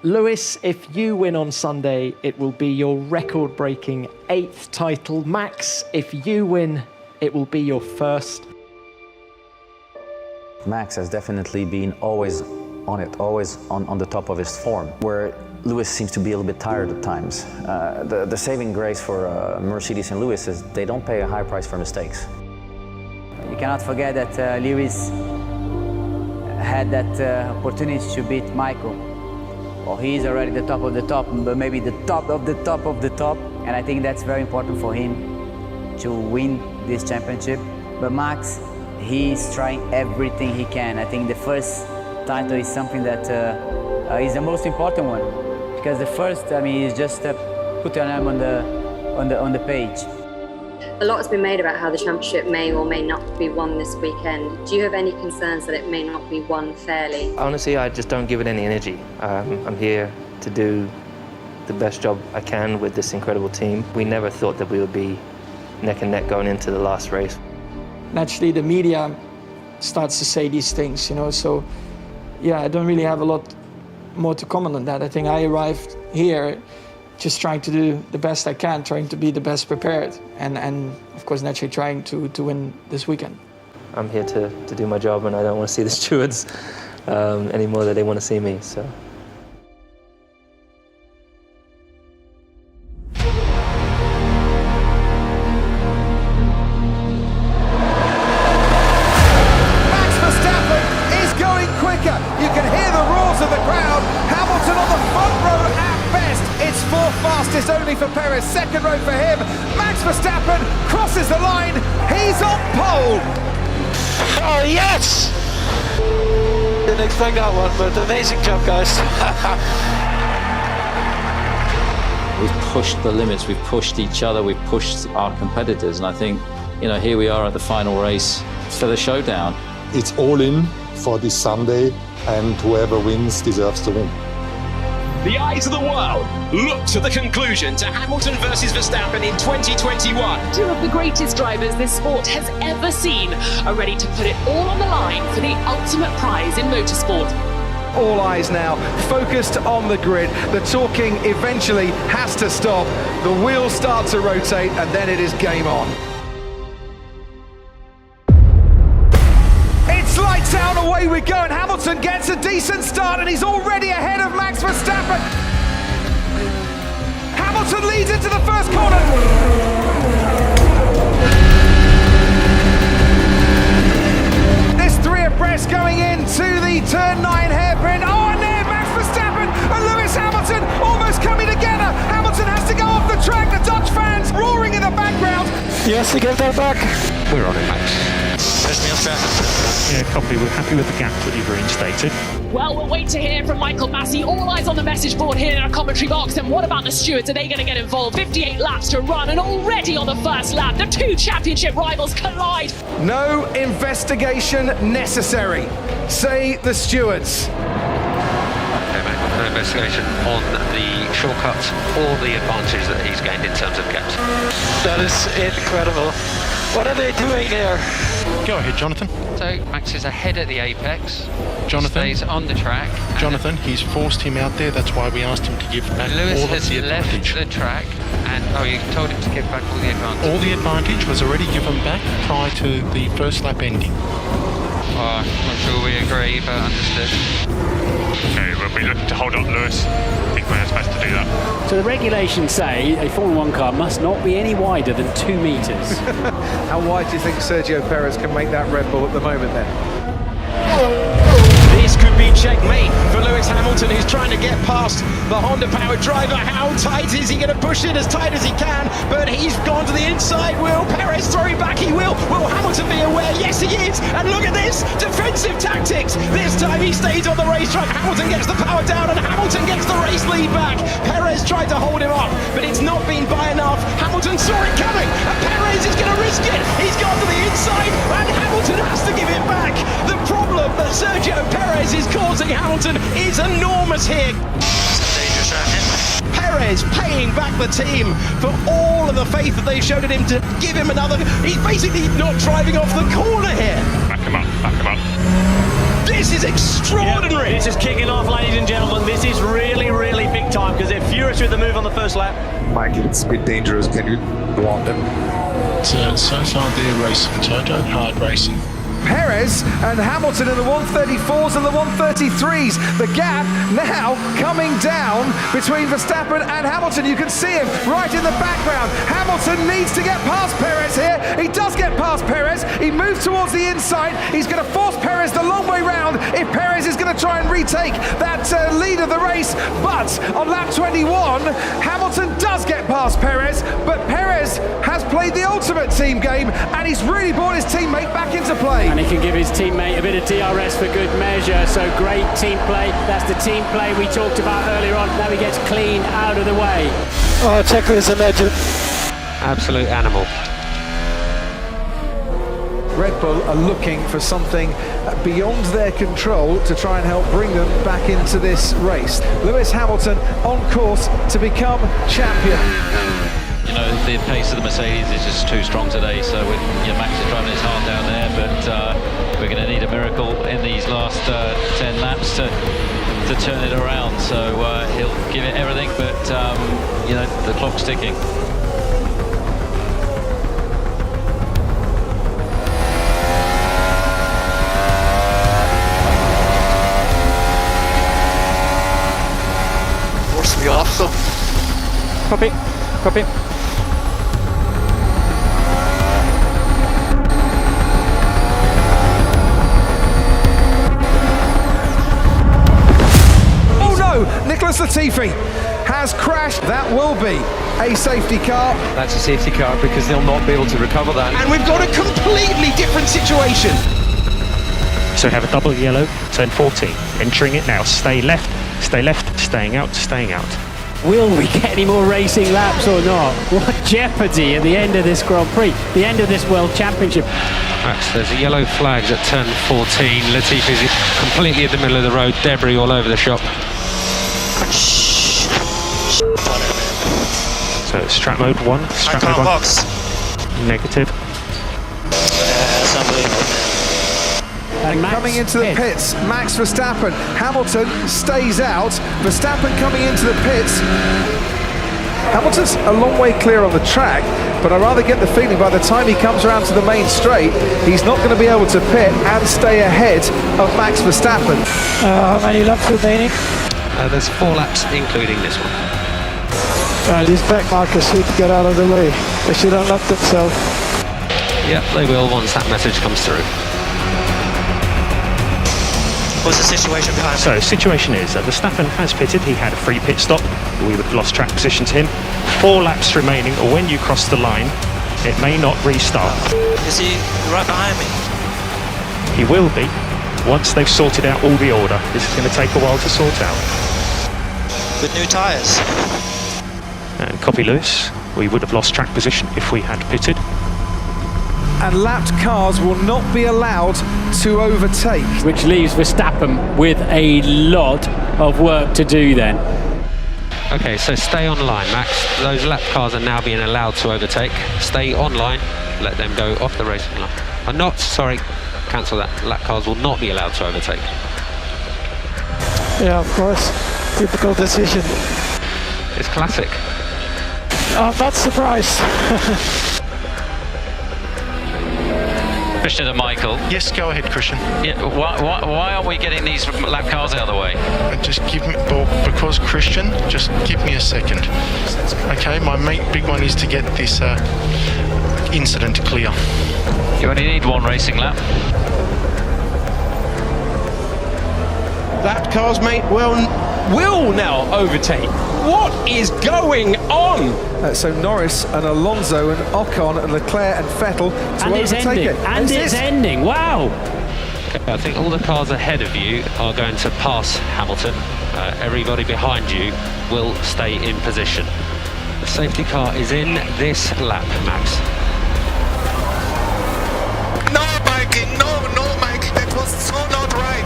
Lewis, if you win on Sunday, it will be your record-breaking 8th title. Max, if you win, it will be your first. Max has definitely been always on it, always on the top of his form, where Lewis seems to be a little bit tired at times. The saving grace for Mercedes and Lewis is they don't pay a high price for mistakes. You cannot forget that Lewis had that opportunity to beat Michael. Well, he's already the top of the top, but maybe the top of the top of the top. And I think that's very important for him to win this championship. But Max, he's trying everything he can. I think the first title is something that is the most important one. Because the first, I mean, is just put your name on the page. A lot has been made about how the championship may or may not be won this weekend. Do you have any concerns that it may not be won fairly? Honestly, I just don't give it any energy. I'm here to do the best job I can with this incredible team. We never thought that we would be neck and neck going into the last race. Naturally, the media starts to say these things, you know, so yeah, I don't really have a lot more to comment on that. I think I arrived here just trying to do the best I can, trying to be the best prepared, and of course naturally trying to win this weekend. I'm here to do my job, and I don't want to see the stewards any more than they want to see me. So. Max Verstappen is going quicker. You can hear the roars of the crowd. Hamilton on the front row at best. It's fourth fastest only for Perez, second row for him. Max Verstappen crosses the line. He's on pole. Oh, yes! Didn't expect that one, but amazing job, guys. We've pushed the limits, we've pushed each other, we've pushed our competitors, and I think, you know, here we are at the final race for the showdown. It's all in for this Sunday, and whoever wins deserves to win. The eyes of the world look to the conclusion to Hamilton versus Verstappen in 2021. Two of the greatest drivers this sport has ever seen are ready to put it all on the line for the ultimate prize in motorsport. All eyes now focused on the grid. The talking eventually has to stop. The wheels start to rotate, and then it is game on. Lights out, away we go, and Hamilton gets a decent start, and he's already ahead of Max Verstappen. Hamilton leads into the first corner. This three abreast going into the turn 9 hairpin. Oh, and there Max Verstappen and Lewis Hamilton almost coming together. Hamilton has to go off the track. The Dutch fans roaring in the background. Yes, he gave that back. We're on it, Max. Yeah, copy. We're happy with the gap that you've reinstated. Well, we'll wait to hear from Michael Massey. All eyes on the message board here in our commentary box. And what about the stewards? Are they going to get involved? 58 laps to run, and already on the first lap, the two championship rivals collide. No investigation necessary, say the stewards. Okay, mate, no investigation on the shortcuts or the advantage that he's gained in terms of gaps. That is incredible. What are they doing here? Go ahead, Jonathan. So Max is ahead at the apex. Jonathan stays on the track. Jonathan, he's forced him out there. That's why we asked him to give back Lewis all of the advantage. Left the track, and you told him to give back all the advantage. All the advantage was already given back prior to the first lap ending. I'm not sure we agree, but understood. Okay, we'll be looking to hold up Lewis. I think we're supposed to do that. So the regulations say a Formula 1 car must not be any wider than 2 metres. How wide do you think Sergio Perez can make that Red Bull at the moment then? This could be checkmate for Lewis Hamilton, who's trying to get past the Honda-powered driver. How tight is he going to push it? As tight as he can, but he's gone to the inside. Will Perez throw him back? He will. Will Hamilton be aware? Yes, he is. And look at this, defensive tactics. This time he stays on the racetrack. Hamilton gets the power down, and Hamilton gets the race lead back. Perez tried to hold him up, but it's not been by enough. Hamilton saw it coming, and Perez is going to risk it. He's gone to the inside, and Hamilton has to give it back. The problem that Sergio Perez is causing Hamilton is enormous here. Perez paying back the team for all of the faith that they showed in him to give him another. He's basically not driving off the corner here. Back him up, back him up. This is extraordinary. This is kicking off, ladies and gentlemen. This is really, really big time because they're furious with the move on the first lap. Michael, it's a bit dangerous. Can you warn them? So far, they're racing Toto, hard racing. Perez and Hamilton in the 134s and the 133s. The gap now coming down between Verstappen and Hamilton. You can see him right in the background. Hamilton needs to get past Perez here. He does get past Perez. He moves towards the inside. He's going to force Perez the long way round if Perez is going to try and retake that lead of the race. But on lap 21, Hamilton does get past Perez, but Perez has played the ultimate team game and he's really brought his teammate back into play. And he can give his teammate a bit of DRS for good measure. So great team play. That's the team play we talked about earlier on. Now he gets clean out of the way. Oh, Checo is a legend. Absolute animal. Red Bull are looking for something beyond their control to try and help bring them back into this race. Lewis Hamilton on course to become champion. You know, the pace of the Mercedes is just too strong today, so Max is driving his heart down there, but we're going to need a miracle in these last 10 laps to turn it around. So he'll give it everything, but the clock's ticking. Force me off, so. Copy. Nicholas Latifi has crashed. That will be a safety car. That's a safety car because they'll not be able to recover that. And we've got a completely different situation. So we have a double yellow, turn 14. Entering it now. Stay left, staying out. Will we get any more racing laps or not? What jeopardy at the end of this Grand Prix, the end of this World Championship. Max, there's a yellow flag at turn 14. Latifi's completely in the middle of the road, debris all over the shop. So strap mode 1, strap mode 1. Box. Negative. That's unbelievable. And coming into the pits, Max Verstappen. Hamilton stays out. Verstappen coming into the pits. Hamilton's a long way clear on the track, but I rather get the feeling by the time he comes around to the main straight, he's not going to be able to pit and stay ahead of Max Verstappen. How many laps remaining? There's 4 laps, including this one. These back markers should get out of the way. They should unlock themselves. Yep, they will once that message comes through. What's the situation behind me? So, situation is that Verstappen has pitted. He had a free pit stop. We would have lost track position to him. 4 laps remaining, or when you cross the line, it may not restart. Is he right behind me? He will be, once they've sorted out all the order. This is going to take a while to sort out. With new tyres? And copy Lewis, we would have lost track position if we had pitted. And lapped cars will not be allowed to overtake. Which leaves Verstappen with a lot of work to do then. Okay, so stay on line, Max. Those lap cars are now being allowed to overtake. Stay on line, let them go off the racing line. Cancel that. Lap cars will not be allowed to overtake. Yeah, of course. Typical decision. It's classic. I'm not surprised. Christian and Michael. Yes, go ahead, Christian. Yeah, why aren't we getting these lap cars out of the way? Just because Christian, just give me a second. Okay, my big one is to get this incident clear. You only need 1 racing lap. Lap cars, mate, will now overtake. What is going on? So Norris and Alonso and Ocon and Leclerc and Vettel to overtake it. And it's ending. Wow. Okay, I think all the cars ahead of you are going to pass Hamilton. Everybody behind you will stay in position. The safety car is in this lap, Max. No, Mikey, no, Mike. That was so not right.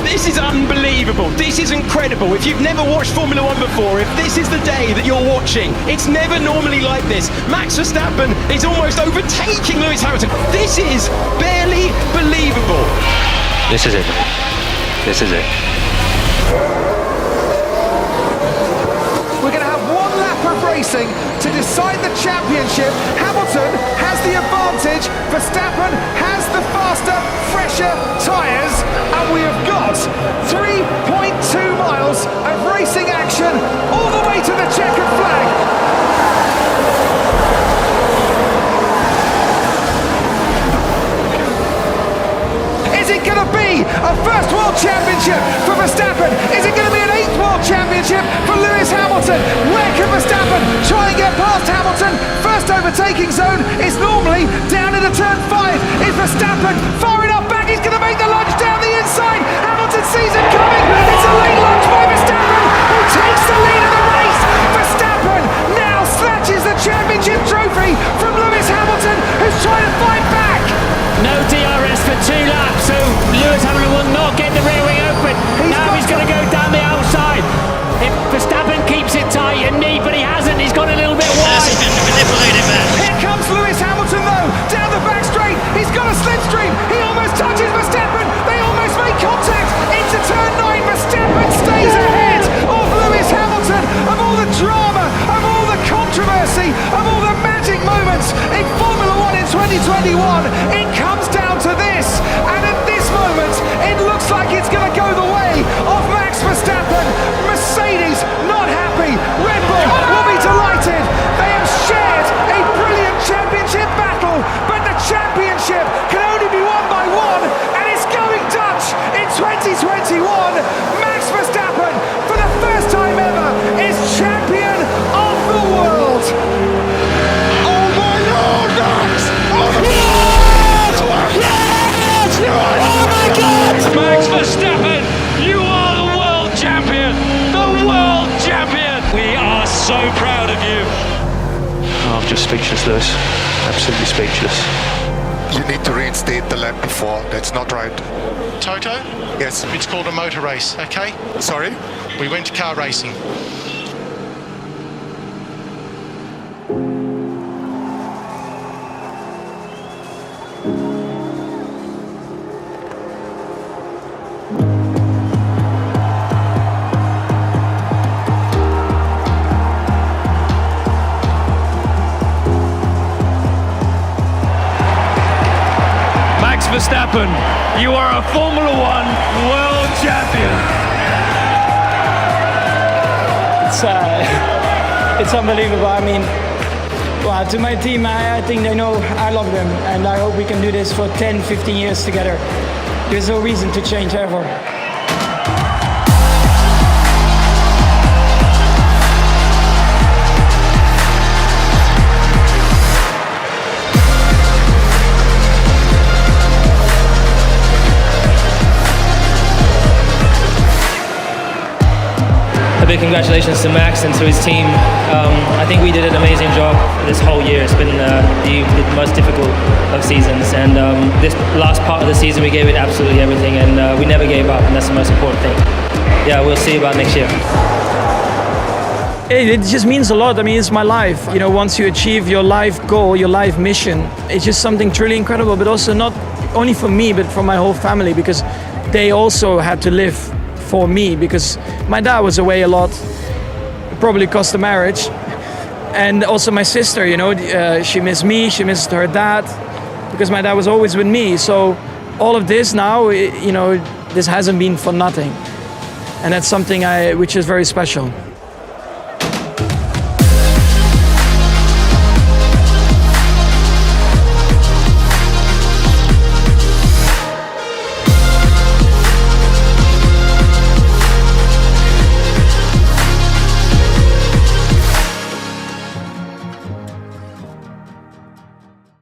This is unbelievable. This is incredible. If you've never watched Formula 1 before, if this is the day that you're watching, it's never normally like this. Max Verstappen is almost overtaking Lewis Hamilton. This is barely believable. This is it. This is it. We're going to have one lap of racing to decide the championship. Hamilton has the advantage. Verstappen has the faster, fresher tyres. And we have got 3.2 miles of racing action all the way to the checkered flag. Is it going to be a first World Championship for Verstappen? Is it going to be an 8th World Championship for Lewis Hamilton? Where can Verstappen try and get past Hamilton? First overtaking zone is normally down into turn 5. Is Verstappen far enough back? He's going to make the lunge down the inside. Hamilton sees it coming. It's a late lunge by Verstappen, who takes the lead of the race. Verstappen now snatches the championship trophy from Lewis Hamilton, who's trying to fight back. No DRS for 2 laps, so Lewis Hamilton will not get the rear wing open. Now he's going to go down the outside. If Verstappen keeps it tight and neat, but he hasn't, he's got a little bit wide. Here comes Lewis Hamilton though, down the back straight. He's got a slipstream. He almost touches Verstappen. They almost make contact into turn 9. Verstappen stays ahead of Lewis Hamilton. Of all the drama, of all the controversy, of all the magic moments in Formula 1 in 2021, it comes down to this. And at this moment, it looks like it's going to go the way of Max Verstappen. Mercedes not happy. Red Bull will be delighted. They have shared a brilliant championship battle, but the championship can only be won by one, and it's going Dutch in 2021. Max Verstappen, for the first time ever, is champion of the world. Oh my Lord, Max! Oh my God! Max Verstappen, you are the world champion! The world champion! We are so proud of you. Oh, I'm just speechless, Lewis. Absolutely speechless. You need to reinstate the lap before. That's not right. Toto? Yes. It's called a motor race, okay? Sorry? We went to car racing. Verstappen, you are a Formula 1 world champion. It's unbelievable. I mean, well, to my team, I think they know I love them, and I hope we can do this for 10, 15 years together. There's no reason to change ever. A big congratulations to Max and to his team. I think we did an amazing job this whole year. It's been the most difficult of seasons, and this last part of the season we gave it absolutely everything, and we never gave up, and that's the most important thing. Yeah, we'll see about next year. It just means a lot. I mean, it's my life. You know, once you achieve your life goal, your life mission, it's just something truly incredible, but also not only for me, but for my whole family, because they also had to live for me, because my dad was away a lot. It probably cost the marriage. And also my sister, you know, she missed me, she missed her dad, because my dad was always with me. So all of this now, you know, this hasn't been for nothing. And that's something which is very special.